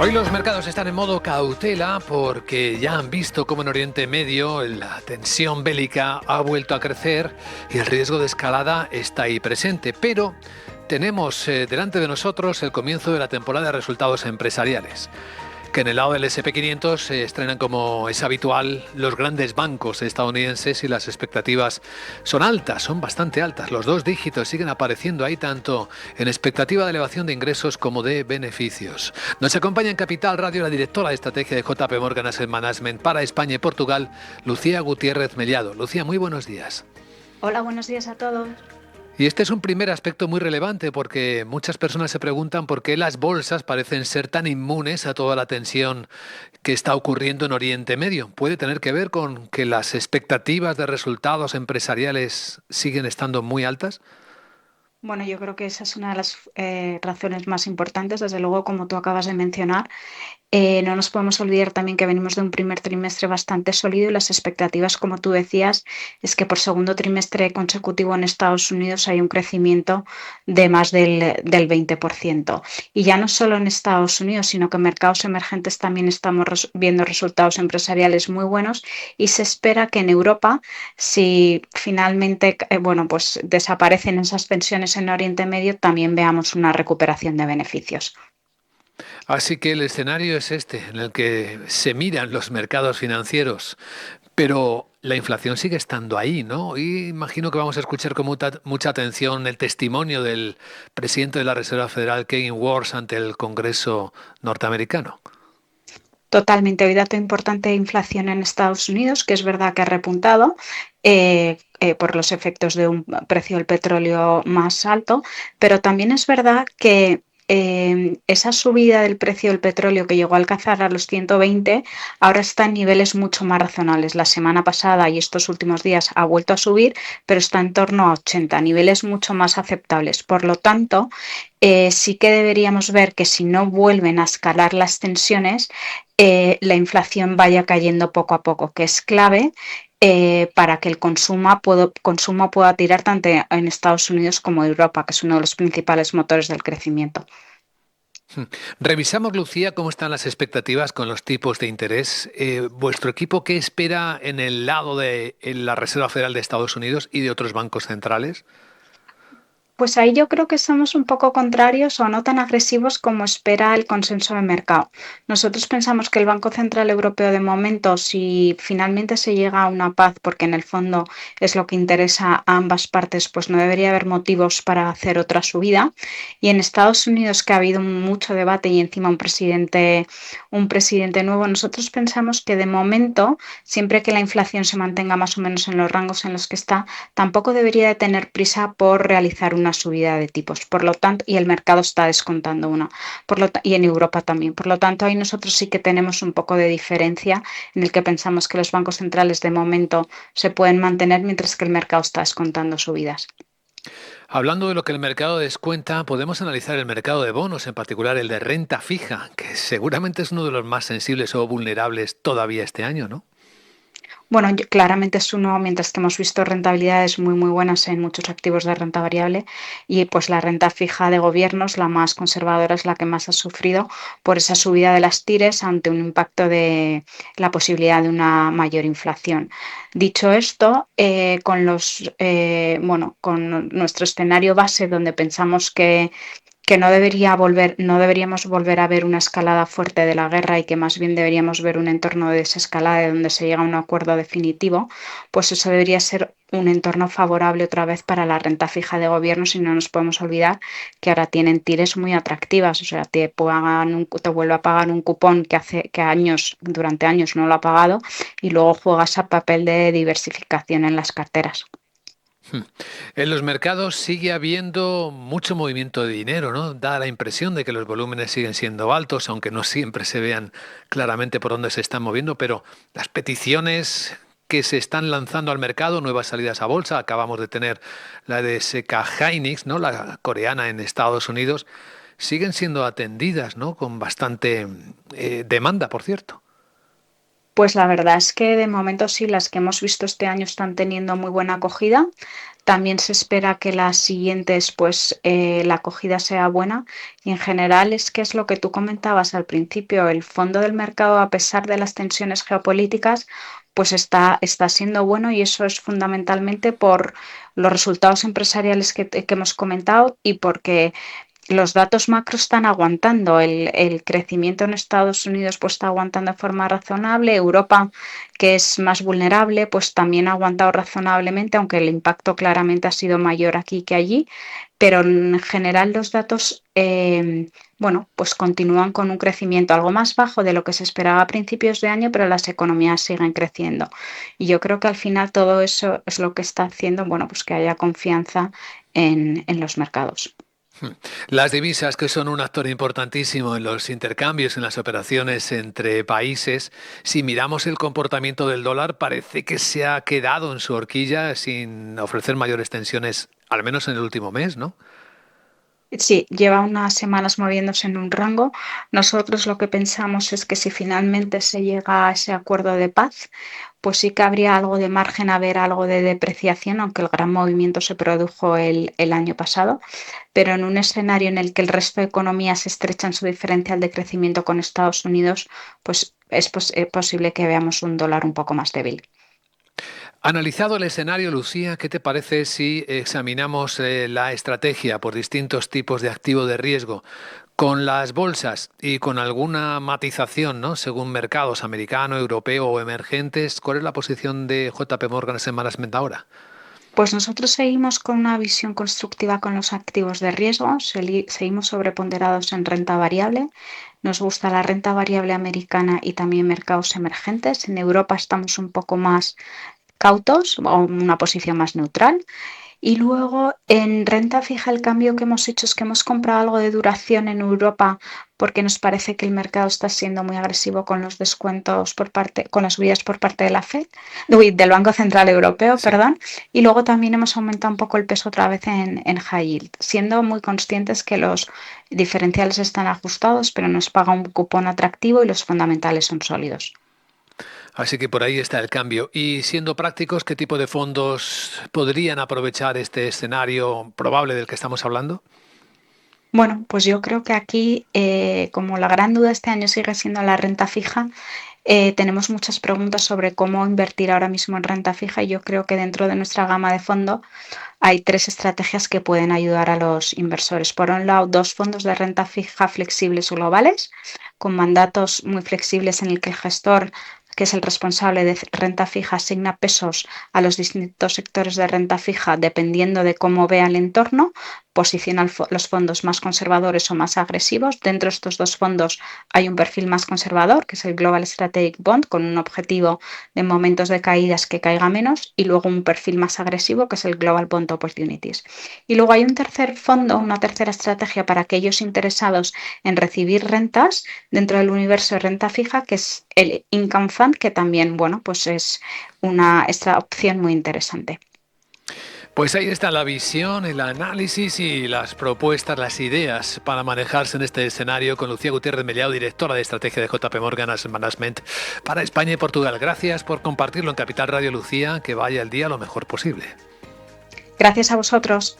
Hoy los mercados están en modo cautela porque ya han visto cómo en Oriente Medio la tensión bélica ha vuelto a crecer y el riesgo de escalada está ahí presente. Pero tenemos delante de nosotros el comienzo de la temporada de resultados empresariales, que en el lado del S&P 500 se estrenan, como es habitual, los grandes bancos estadounidenses y las expectativas son altas, son bastante altas. Los dos dígitos siguen apareciendo ahí tanto en expectativa de elevación de ingresos como de beneficios. Nos acompaña en Capital Radio la directora de estrategia de JP Morgan Asset Management para España y Portugal, Lucía Gutiérrez Mellado. Lucía, muy buenos días. Hola, buenos días a todos. Y este es un primer aspecto muy relevante porque muchas personas se preguntan por qué las bolsas parecen ser tan inmunes a toda la tensión que está ocurriendo en Oriente Medio. ¿Puede tener que ver con que las expectativas de resultados empresariales siguen estando muy altas? Bueno, yo creo que esa es una de las razones más importantes, desde luego, como tú acabas de mencionar. No nos podemos olvidar también que venimos de un primer trimestre bastante sólido y las expectativas, como tú decías, es que por segundo trimestre consecutivo en Estados Unidos hay un crecimiento de más del 20%. Y ya no solo en Estados Unidos, sino que en mercados emergentes también estamos viendo resultados empresariales muy buenos y se espera que en Europa, si finalmente bueno, pues desaparecen esas pensiones en Oriente Medio, también veamos una recuperación de beneficios. Así que el escenario es este, en el que se miran los mercados financieros, pero la inflación sigue estando ahí, ¿no? Y imagino que vamos a escuchar con mucha atención el testimonio del presidente de la Reserva Federal, Kevin Warsh, ante el Congreso norteamericano. Totalmente. Hoy dato importante de inflación en Estados Unidos, que es verdad que ha repuntado por los efectos de un precio del petróleo más alto, pero también es verdad que esa subida del precio del petróleo que llegó a alcanzar a los 120, ahora está en niveles mucho más razonables. La semana pasada y estos últimos días ha vuelto a subir, pero está en torno a 80, niveles mucho más aceptables. Por lo tanto, sí que deberíamos ver que si no vuelven a escalar las tensiones, la inflación vaya cayendo poco a poco, que es clave para que el consumo pueda tirar tanto en Estados Unidos como en Europa, que es uno de los principales motores del crecimiento. Revisamos, Lucía, cómo están las expectativas con los tipos de interés. ¿Vuestro equipo qué espera en el lado de la Reserva Federal de Estados Unidos y de otros bancos centrales? Pues ahí yo creo que somos un poco contrarios o no tan agresivos como espera el consenso de mercado. Nosotros pensamos que el Banco Central Europeo de momento, si finalmente se llega a una paz, porque en el fondo es lo que interesa a ambas partes, pues no debería haber motivos para hacer otra subida. Y en Estados Unidos, que ha habido mucho debate y encima un presidente nuevo, nosotros pensamos que de momento, siempre que la inflación se mantenga más o menos en los rangos en los que está, tampoco debería de tener prisa por realizar una subida de tipos. Por lo tanto, y el mercado está descontando una. Y en Europa también. Por lo tanto, ahí nosotros sí que tenemos un poco de diferencia en el que pensamos que los bancos centrales de momento se pueden mantener mientras que el mercado está descontando subidas. Hablando de lo que el mercado descuenta, podemos analizar el mercado de bonos, en particular el de renta fija, que seguramente es uno de los más sensibles o vulnerables todavía este año, ¿no? Bueno, claramente es uno, mientras que hemos visto rentabilidades muy buenas en muchos activos de renta variable y pues la renta fija de gobiernos, la más conservadora, es la que más ha sufrido por esa subida de las tires ante un impacto de la posibilidad de una mayor inflación. Dicho esto, con nuestro escenario base donde pensamos que no deberíamos volver a ver una escalada fuerte de la guerra y que más bien deberíamos ver un entorno de desescalada de donde se llega a un acuerdo definitivo, pues eso debería ser un entorno favorable otra vez para la renta fija de gobierno, si no nos podemos olvidar que ahora tienen tires muy atractivas, o sea, te vuelve a pagar un cupón que hace que durante años no lo ha pagado y luego juegas a papel de diversificación en las carteras. En los mercados sigue habiendo mucho movimiento de dinero, ¿no? Da la impresión de que los volúmenes siguen siendo altos, aunque no siempre se vean claramente por dónde se están moviendo, pero las peticiones que se están lanzando al mercado, nuevas salidas a bolsa, acabamos de tener la de SK Hynix, ¿no? La coreana en Estados Unidos, siguen siendo atendidas, ¿no? Con bastante demanda, por cierto. Pues la verdad es que de momento sí, las que hemos visto este año están teniendo muy buena acogida. También se espera que las siguientes, pues la acogida sea buena. Y en general es que es lo que tú comentabas al principio, el fondo del mercado, a pesar de las tensiones geopolíticas, pues está siendo bueno y eso es fundamentalmente por los resultados empresariales que hemos comentado y porque los datos macro están aguantando, el crecimiento en Estados Unidos pues está aguantando de forma razonable, Europa, que es más vulnerable, pues también ha aguantado razonablemente, aunque el impacto claramente ha sido mayor aquí que allí, pero en general los datos, bueno, pues continúan con un crecimiento algo más bajo de lo que se esperaba a principios de año, pero las economías siguen creciendo. Y yo creo que al final todo eso es lo que está haciendo, bueno, pues que haya confianza en los mercados. Las divisas, que son un actor importantísimo en los intercambios, en las operaciones entre países, si miramos el comportamiento del dólar, parece que se ha quedado en su horquilla sin ofrecer mayores tensiones, al menos en el último mes, ¿no? Sí, lleva unas semanas moviéndose en un rango. Nosotros lo que pensamos es que si finalmente se llega a ese acuerdo de paz, pues sí que habría algo de margen a ver algo de depreciación, aunque el gran movimiento se produjo el año pasado, pero en un escenario en el que el resto de economías estrechan su diferencial de crecimiento con Estados Unidos, pues es posible que veamos un dólar un poco más débil. Analizado el escenario, Lucía, ¿qué te parece si examinamos la estrategia por distintos tipos de activo de riesgo con las bolsas y con alguna matización, ¿no? Según mercados americano, europeo o emergentes? ¿Cuál es la posición de JP Morgan Asset Management ahora? Pues nosotros seguimos con una visión constructiva con los activos de riesgo, seguimos sobreponderados en renta variable. Nos gusta la renta variable americana y también mercados emergentes. En Europa estamos un poco más cautos o una posición más neutral. Y luego en renta fija el cambio que hemos hecho es que hemos comprado algo de duración en Europa porque nos parece que el mercado está siendo muy agresivo con los descuentos por parte, con las subidas por parte de la Fed, del Banco Central Europeo, Sí. perdón. Y luego también hemos aumentado un poco el peso otra vez en high yield, siendo muy conscientes que los diferenciales están ajustados, pero nos paga un cupón atractivo y los fundamentales son sólidos. Así que por ahí está el cambio. Y siendo prácticos, ¿qué tipo de fondos podrían aprovechar este escenario probable del que estamos hablando? Bueno, pues yo creo que aquí, como la gran duda este año sigue siendo la renta fija, tenemos muchas preguntas sobre cómo invertir ahora mismo en renta fija y yo creo que dentro de nuestra gama de fondo hay tres estrategias que pueden ayudar a los inversores. Por un lado, dos fondos de renta fija flexibles globales, con mandatos muy flexibles en el que el gestor, que es el responsable de renta fija, asigna pesos a los distintos sectores de renta fija dependiendo de cómo vea el entorno, posiciona los fondos más conservadores o más agresivos. Dentro de estos dos fondos hay un perfil más conservador, que es el Global Strategic Bond, con un objetivo de momentos de caídas que caiga menos, y luego un perfil más agresivo, que es el Global Bond Opportunities. Y luego hay un tercer fondo, una tercera estrategia para aquellos interesados en recibir rentas dentro del universo de renta fija, que es el Income Fund, que también, bueno, pues es esta opción muy interesante. Pues ahí está la visión, el análisis y las propuestas, las ideas para manejarse en este escenario con Lucía Gutiérrez Mellado, directora de estrategia de JP Morgan Asset Management para España y Portugal. Gracias por compartirlo en Capital Radio, Lucía. Que vaya el día lo mejor posible. Gracias a vosotros.